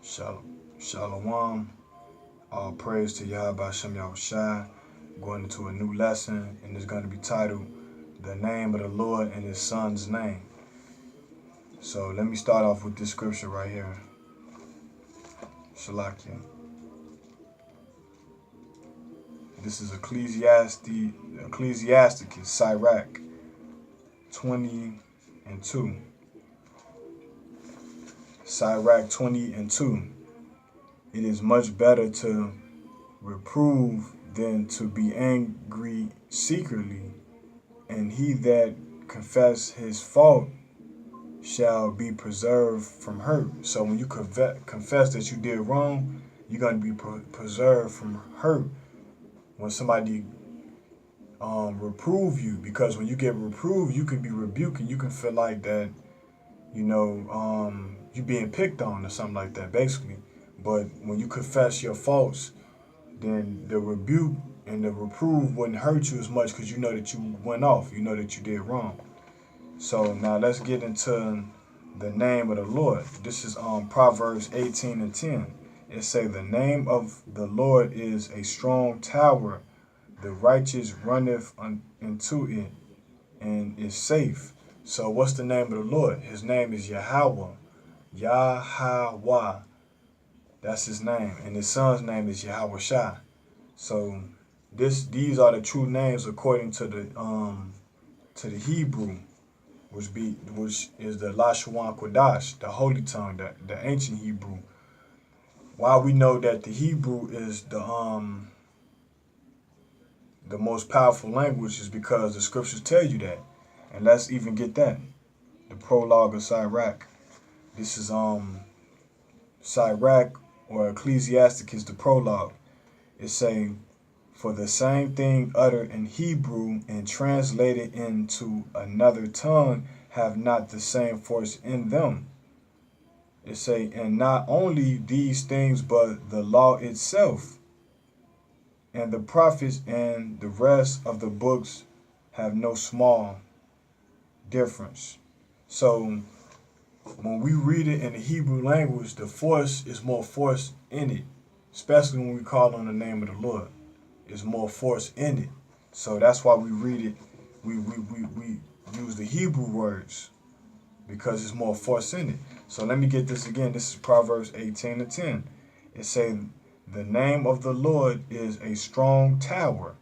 Shalom. All praise to Yahawah Shem Yahushua. Going into a new lesson, and it's going to be titled The Name of the Lord and His Son's Name. So let me start off with this scripture right here. Shalakia. This is Ecclesiasticus, Sirach 20:2. Sirach 20:2. It is much better to reprove than to be angry secretly, and he that confess his fault shall be preserved from hurt. So when you confess that you did wrong, you're going to be preserved from hurt when somebody reprove you, because when you get reproved, you can be rebuked and you can feel like that, you being picked on or something like that, basically. But when you confess your faults, then the rebuke and the reprove wouldn't hurt you as much, because you know that you went off, you know that you did wrong. So now let's get into the name of the Lord. This is Proverbs 18:10. It say, the name of the Lord is a strong tower. The righteous runneth into it and is safe. So what's the name of the Lord? His name is Yahawah. Yahawah. That's his name. And his son's name is Yahawashi. So these are the true names according to the Hebrew, which is the Lashawan Kodash, the holy tongue, the ancient Hebrew. Why we know that the Hebrew is the most powerful language is because the scriptures tell you that. And let's even get that. The prologue of Sirach. This is Sirach, or Ecclesiasticus, the prologue. It's saying, for the same thing uttered in Hebrew and translated into another tongue have not the same force in them. It say, and not only these things, but the law itself and the prophets and the rest of the books have no small difference. So when we read it in the Hebrew language, the force is more force in it, especially when we call on the name of the Lord. There's more force in it. So that's why we read it. We use the Hebrew words, because there's more force in it. So let me get this again. This is Proverbs 18:10. It says, the name of the Lord is a strong tower,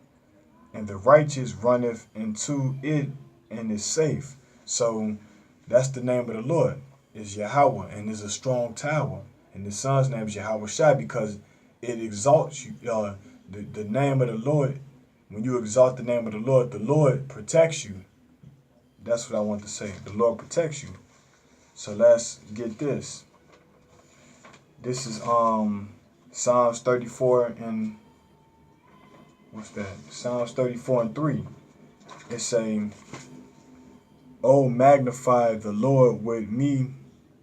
and the righteous runneth into it and is safe. So that's the name of the Lord, is Yahawah, and is a strong tower. And the son's name is Yahawashi, because it exalts you. The name of the Lord, when you exalt the name of the Lord protects you. That's what I want to say. The Lord protects you. So let's get this. This is Psalms 34 and what's that? Psalms 34:3. It's saying, oh, magnify the Lord with me,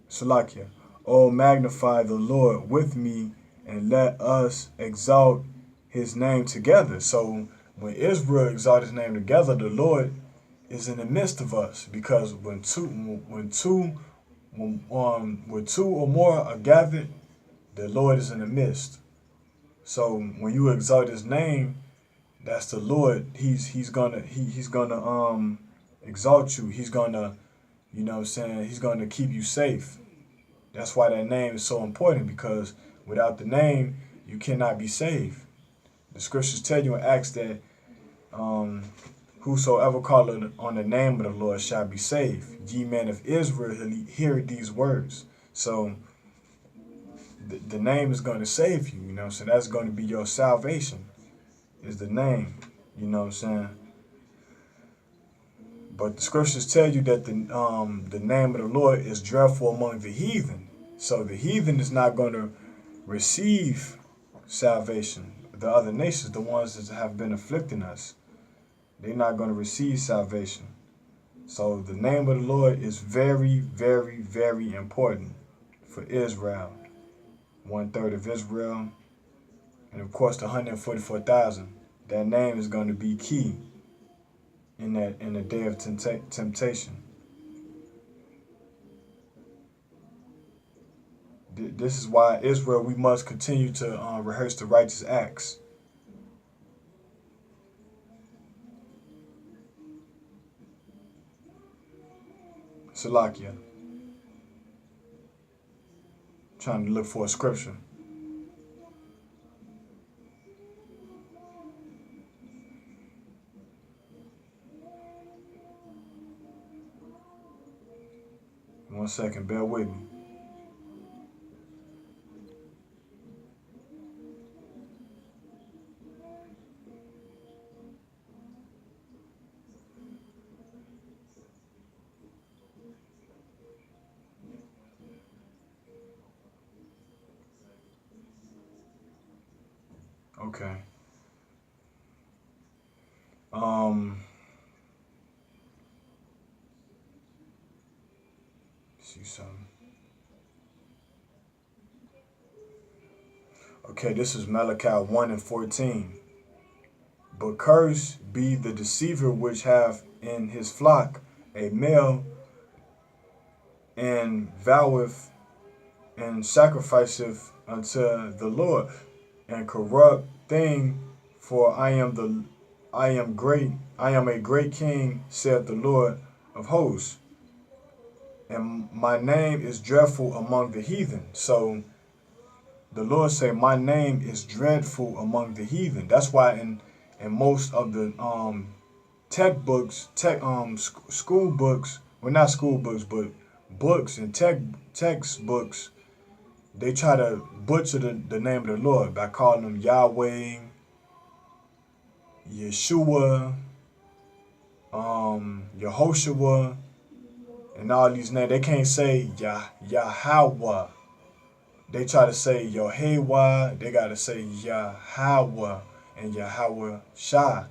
Salakia. Oh, magnify the Lord with me, and let us exalt his name together. So when Israel exalt his name together, the Lord is in the midst of us, because when two or more are gathered, the Lord is in the midst. So when you exalt his name, that's the Lord. He's gonna exalt you. He's gonna, he's gonna keep you safe. That's why that name is so important, because without the name, you cannot be saved. The scriptures tell you in Acts that whosoever calleth on the name of the Lord shall be saved. Ye men of Israel, hear these words. So the name is going to save you, so that's going to be your salvation, is the name, But the scriptures tell you that the name of the Lord is dreadful among the heathen. So the heathen is not going to receive salvation. The other nations, the ones that have been afflicting us, they're not going to receive salvation. So the name of the Lord is very, very, very important for Israel. 1/3 of Israel, and of course the 144,000. That name is going to be key in the day of temptation. This is why Israel, we must continue to rehearse the righteous acts. Salakia. Trying to look for a scripture. One second, bear with me. Okay. See something. Okay, this is Malachi 1:14. But cursed be the deceiver which hath in his flock a male, and voweth and sacrificeth unto the Lord, and corrupt thing, for I am a great king, saith the Lord of hosts, and my name is dreadful among the heathen. So the Lord say, my name is dreadful among the heathen. That's why in most of the tech books, school books, well, not school books, but books and textbooks, they try to butcher the name of the Lord by calling them Yahweh, Yeshua, Yehoshua, and all these names. They can't say Yahawah. They try to say Yahawah. They got to say Yahawah and Yahawah Shah.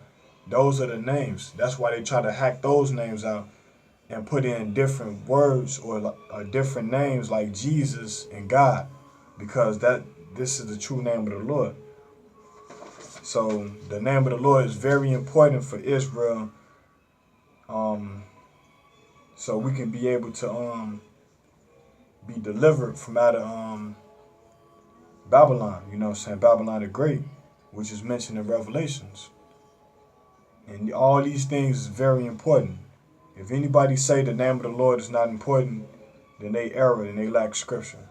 Those are the names. That's why they try to hack those names out and put in different words or different names like Jesus and God, because this is the true name of the Lord. So the name of the Lord is very important for Israel, so we can be able to be delivered from out of Babylon. You know what I'm saying? Babylon the Great, which is mentioned in Revelations. And all these things is very important. If anybody say the name of the Lord is not important, then they err and they lack scripture.